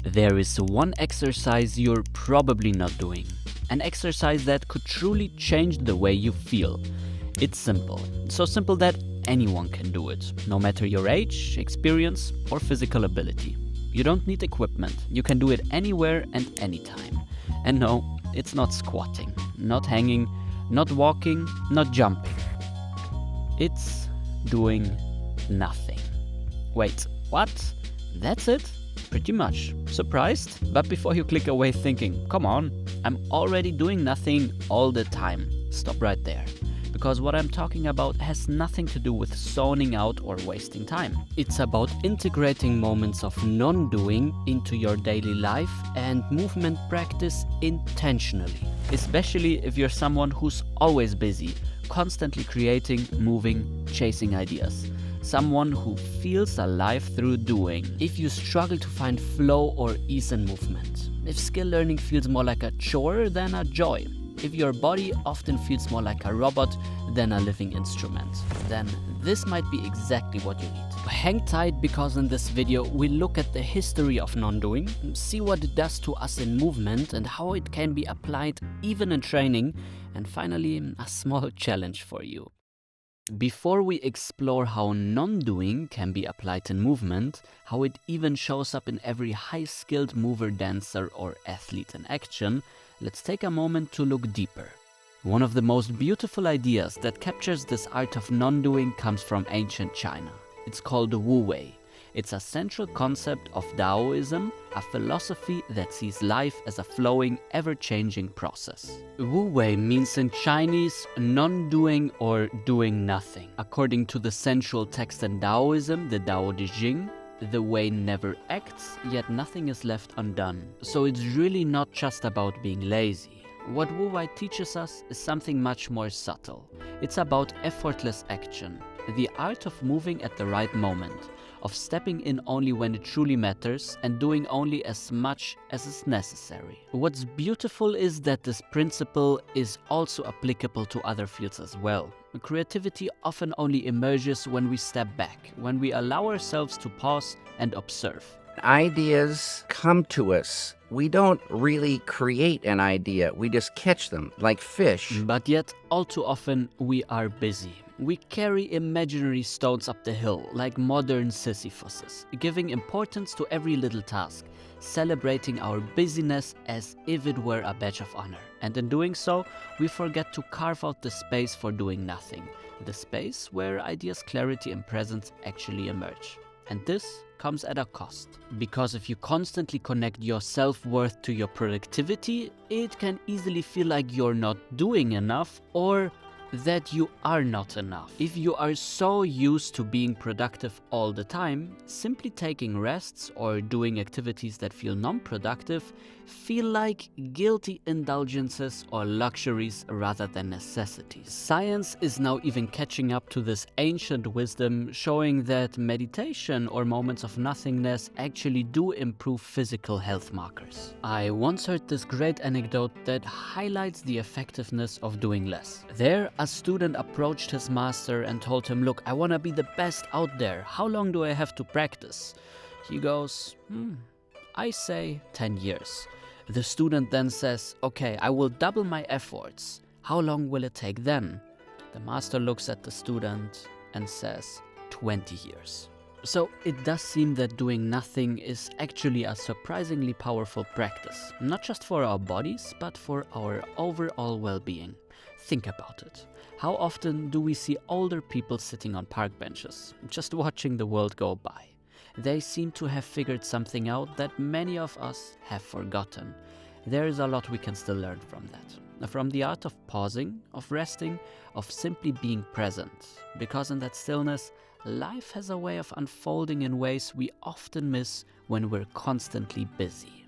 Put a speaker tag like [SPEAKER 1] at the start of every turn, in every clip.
[SPEAKER 1] There is one exercise you're probably not doing. An exercise that could truly change the way you feel. It's simple. So simple that anyone can do it, no matter your age, experience, or physical ability. You don't need equipment. You can do it anywhere and anytime. And no, it's not squatting, not hanging, not walking, not jumping. It's doing nothing. Wait, what? That's it? Pretty much. Surprised? But before you click away thinking, come on, I'm already doing nothing all the time. Stop right there. Because what I'm talking about has nothing to do with zoning out or wasting time. It's about integrating moments of non-doing into your daily life and movement practice intentionally. Especially if you're someone who's always busy, constantly creating, moving, chasing ideas. Someone who feels alive through doing. If you struggle to find flow or ease in movement. If skill learning feels more like a chore than a joy. If your body often feels more like a robot than a living instrument, then this might be exactly what you need. Hang tight, because in this video we look at the history of non-doing, see what it does to us in movement and how it can be applied even in training, and finally a small challenge for you. Before we explore how non-doing can be applied in movement, how it even shows up in every high-skilled mover, dancer or athlete in action, let's take a moment to look deeper. One of the most beautiful ideas that captures this art of non-doing comes from ancient China. It's called Wu Wei. It's a central concept of Taoism, a philosophy that sees life as a flowing, ever-changing process. Wu Wei means in Chinese non-doing or doing nothing. According to the central text in Taoism, the Tao Te Ching, the way never acts, yet nothing is left undone. So it's really not just about being lazy. What Wu Wei teaches us is something much more subtle. It's about effortless action, the art of moving at the right moment, of stepping in only when it truly matters and doing only as much as is necessary. What's beautiful is that this principle is also applicable to other fields as well. Creativity often only emerges when we step back, when we allow ourselves to pause and observe.
[SPEAKER 2] Ideas come to us. We don't really create an idea, we just catch them, like fish.
[SPEAKER 1] But yet, all too often, we are busy. We carry imaginary stones up the hill, like modern Sisyphuses, giving importance to every little task, celebrating our busyness as if it were a badge of honor. And in doing so, we forget to carve out the space for doing nothing, the space where ideas, clarity and presence actually emerge. And this comes at a cost. Because if you constantly connect your self-worth to your productivity, it can easily feel like you're not doing enough or that you are not enough. If you are so used to being productive all the time, simply taking rests or doing activities that feel non-productive feel like guilty indulgences or luxuries rather than necessities. Science is now even catching up to this ancient wisdom, showing that meditation or moments of nothingness actually do improve physical health markers. I once heard this great anecdote that highlights the effectiveness of doing less. There, a student approached his master and told him, "Look, I want to be the best out there. How long do I have to practice?" He goes, I say 10 years. The student then says, "Okay, I will double my efforts. How long will it take then?" The master looks at the student and says, 20 years. So it does seem that doing nothing is actually a surprisingly powerful practice, not just for our bodies, but for our overall well-being. Think about it. How often do we see older people sitting on park benches, just watching the world go by? They seem to have figured something out that many of us have forgotten. There is a lot we can still learn from that. From the art of pausing, of resting, of simply being present. Because in that stillness, life has a way of unfolding in ways we often miss when we're constantly busy.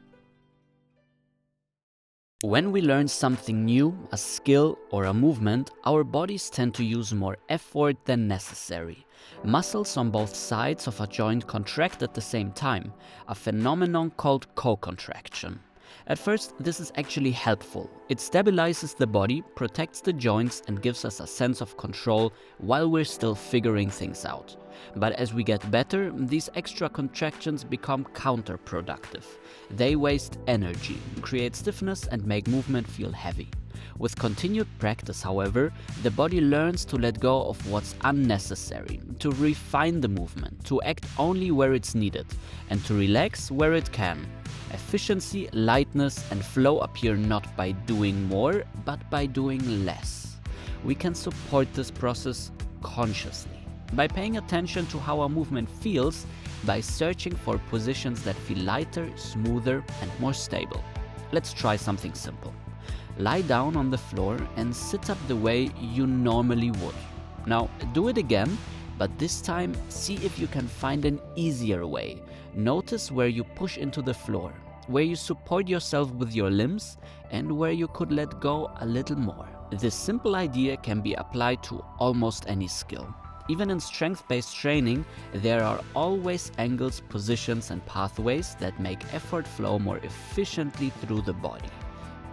[SPEAKER 1] When we learn something new, a skill or a movement, our bodies tend to use more effort than necessary. Muscles on both sides of a joint contract at the same time, a phenomenon called co-contraction. At first, this is actually helpful. It stabilizes the body, protects the joints, and gives us a sense of control while we're still figuring things out. But as we get better, these extra contractions become counterproductive. They waste energy, create stiffness, and make movement feel heavy. With continued practice, however, the body learns to let go of what's unnecessary, to refine the movement, to act only where it's needed, and to relax where it can. Efficiency, lightness, and flow appear not by doing more, but by doing less. We can support this process consciously, by paying attention to how our movement feels, by searching for positions that feel lighter, smoother, and more stable. Let's try something simple. Lie down on the floor and sit up the way you normally would. Now, do it again, but this time see if you can find an easier way. Notice where you push into the floor, where you support yourself with your limbs, and where you could let go a little more. This simple idea can be applied to almost any skill. Even in strength-based training, there are always angles, positions, and pathways that make effort flow more efficiently through the body.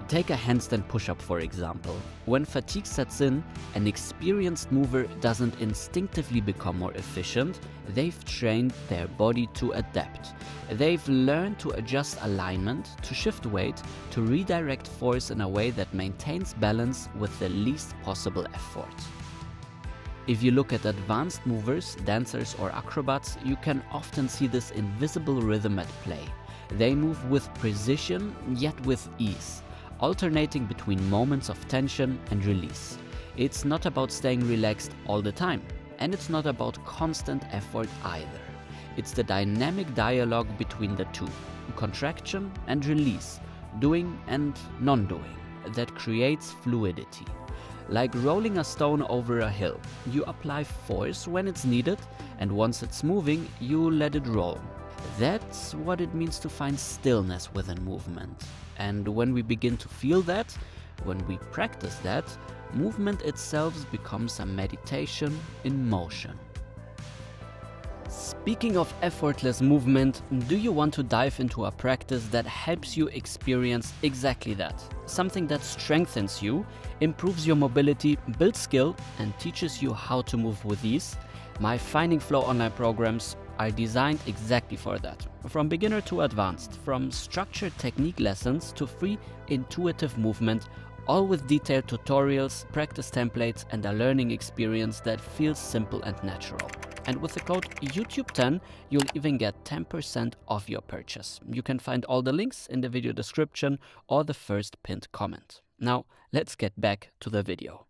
[SPEAKER 1] Take a handstand push-up, for example. When fatigue sets in, an experienced mover doesn't instinctively become more efficient. They've trained their body to adapt. They've learned to adjust alignment, to shift weight, to redirect force in a way that maintains balance with the least possible effort. If you look at advanced movers, dancers, or acrobats, you can often see this invisible rhythm at play. They move with precision, yet with ease, alternating between moments of tension and release. It's not about staying relaxed all the time, and it's not about constant effort either. It's the dynamic dialogue between the two, contraction and release, doing and non-doing, that creates fluidity. Like rolling a stone over a hill, you apply force when it's needed, and once it's moving, you let it roll. That's what it means to find stillness within movement. And when we begin to feel that, when we practice that, movement itself becomes a meditation in motion. Speaking of effortless movement, do you want to dive into a practice that helps you experience exactly that? Something that strengthens you, improves your mobility, builds skill, and teaches you how to move with ease? My Finding Flow online programs are designed exactly for that. From beginner to advanced, from structured technique lessons to free intuitive movement, all with detailed tutorials, practice templates, and a learning experience that feels simple and natural. And with the code YouTube10, you'll even get 10% off your purchase. You can find all the links in the video description or the first pinned comment. Now, let's get back to the video.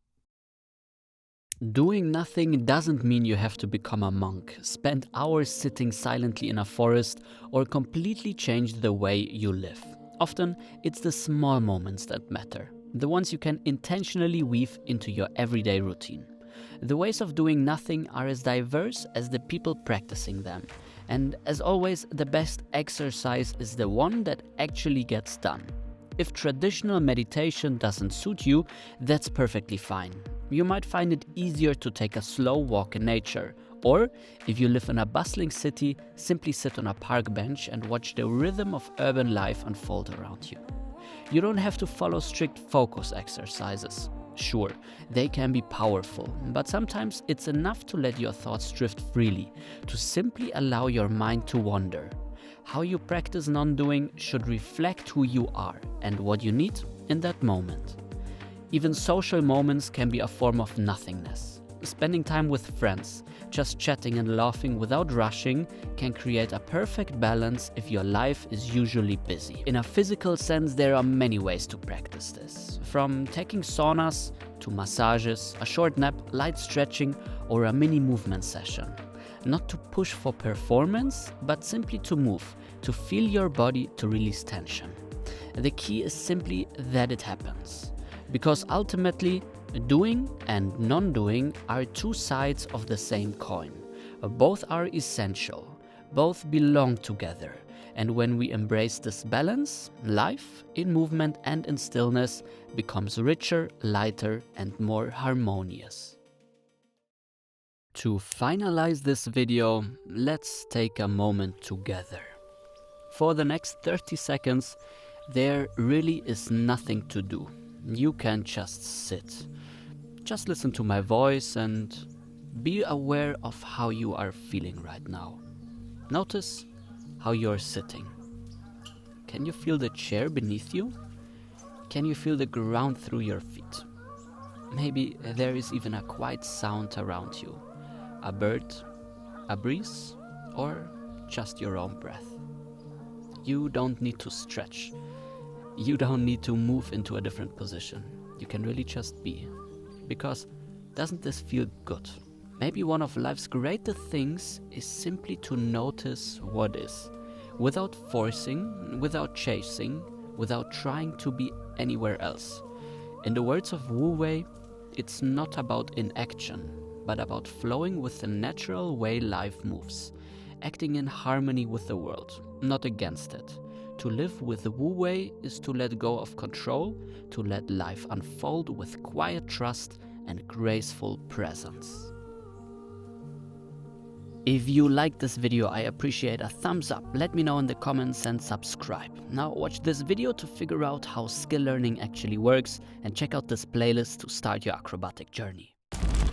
[SPEAKER 1] Doing nothing doesn't mean you have to become a monk, spend hours sitting silently in a forest, or completely change the way you live. Often, it's the small moments that matter, the ones you can intentionally weave into your everyday routine. The ways of doing nothing are as diverse as the people practicing them. And as always, the best exercise is the one that actually gets done. If traditional meditation doesn't suit you, that's perfectly fine. You might find it easier to take a slow walk in nature. Or, if you live in a bustling city, simply sit on a park bench and watch the rhythm of urban life unfold around you. You don't have to follow strict focus exercises. Sure, they can be powerful, but sometimes it's enough to let your thoughts drift freely, to simply allow your mind to wander. How you practice non-doing should reflect who you are and what you need in that moment. Even social moments can be a form of nothingness. Spending time with friends, just chatting and laughing without rushing, can create a perfect balance if your life is usually busy. In a physical sense, there are many ways to practice this. From taking saunas to massages, a short nap, light stretching, or a mini movement session. Not to push for performance, but simply to move, to feel your body, to release tension. The key is simply that it happens. Because ultimately, doing and non-doing are two sides of the same coin. Both are essential, both belong together. And when we embrace this balance, life, in movement and in stillness, becomes richer, lighter, and more harmonious. To finalize this video, let's take a moment together. For the next 30 seconds, there really is nothing to do. You can just sit. Just listen to my voice and Be aware of how you are feeling right now. Notice how you're sitting. Can you feel the chair beneath you? Can you feel the ground through your feet? Maybe there is even a quiet sound around you. A bird, a breeze, or just your own breath. You don't need to stretch. You don't need to move into a different position. You can really just be. Because doesn't this feel good? Maybe one of life's greatest things is simply to notice what is, without forcing, without chasing, without trying to be anywhere else. In the words of Wu Wei, it's not about inaction, but about flowing with the natural way life moves, acting in harmony with the world, not against it. To live with the Wu Wei is to let go of control, to let life unfold with quiet trust and graceful presence. If you liked this video, I appreciate a thumbs up. Let me know in the comments and subscribe. Now watch this video to figure out how skill learning actually works and check out this playlist to start your acrobatic journey.